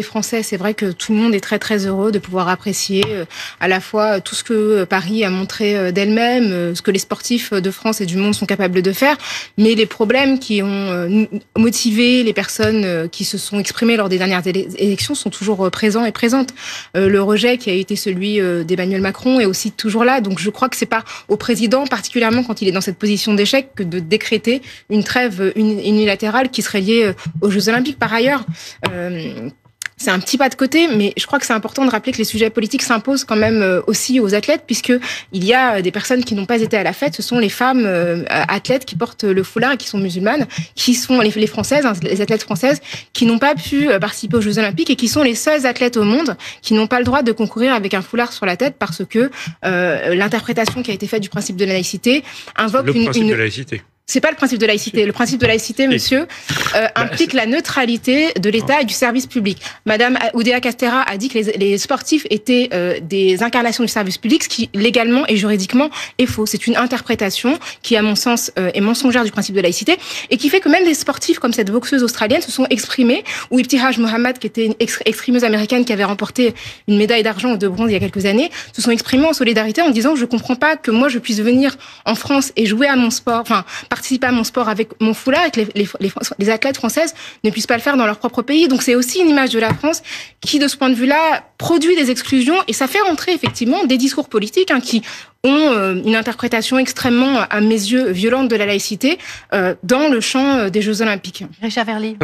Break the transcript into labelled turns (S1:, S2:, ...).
S1: Les Français, c'est vrai que tout le monde est très très heureux de pouvoir apprécier à la fois tout ce que Paris a montré d'elle-même, ce que les sportifs de France et du monde sont capables de faire, mais les problèmes qui ont motivé les personnes qui se sont exprimées lors des dernières élections sont toujours présents et présentes. Le rejet qui a été celui d'Emmanuel Macron est aussi toujours là, donc je crois que c'est pas au président, particulièrement quand il est dans cette position d'échec, que de décréter une trêve unilatérale qui serait liée aux Jeux Olympiques. Par ailleurs, c'est un petit pas de côté, mais je crois que c'est important de rappeler que les sujets politiques s'imposent quand même aussi aux athlètes, puisque il y a des personnes qui n'ont pas été à la fête. Ce sont les femmes athlètes qui portent le foulard et qui sont musulmanes, qui sont les Françaises, les athlètes françaises, qui n'ont pas pu participer aux Jeux Olympiques et qui sont les seules athlètes au monde qui n'ont pas le droit de concourir avec un foulard sur la tête parce que l'interprétation qui a été faite du principe de la laïcité invoque
S2: le principe de laïcité.
S1: C'est pas le principe de laïcité. Le principe de laïcité, monsieur, implique la neutralité de l'État et du service public. Madame Oudéa Castéra a dit que les sportifs étaient des incarnations du service public, ce qui légalement et juridiquement est faux. C'est une interprétation qui, à mon sens, est mensongère du principe de laïcité et qui fait que même des sportifs comme cette boxeuse australienne se sont exprimés, ou Ibtihaj Mohammed, qui était une escrimeuse américaine qui avait remporté une médaille d'argent ou de bronze il y a quelques années, se sont exprimés en solidarité en disant: je comprends pas que moi je puisse venir en France et jouer à mon sport, enfin participer à mon sport avec mon foulard et que les athlètes françaises ne puissent pas le faire dans leur propre pays. Donc c'est aussi une image de la France qui, de ce point de vue-là, produit des exclusions et ça fait rentrer effectivement des discours politiques qui ont une interprétation extrêmement, à mes yeux, violente de la laïcité dans le champ des Jeux Olympiques.
S3: Richard Verly.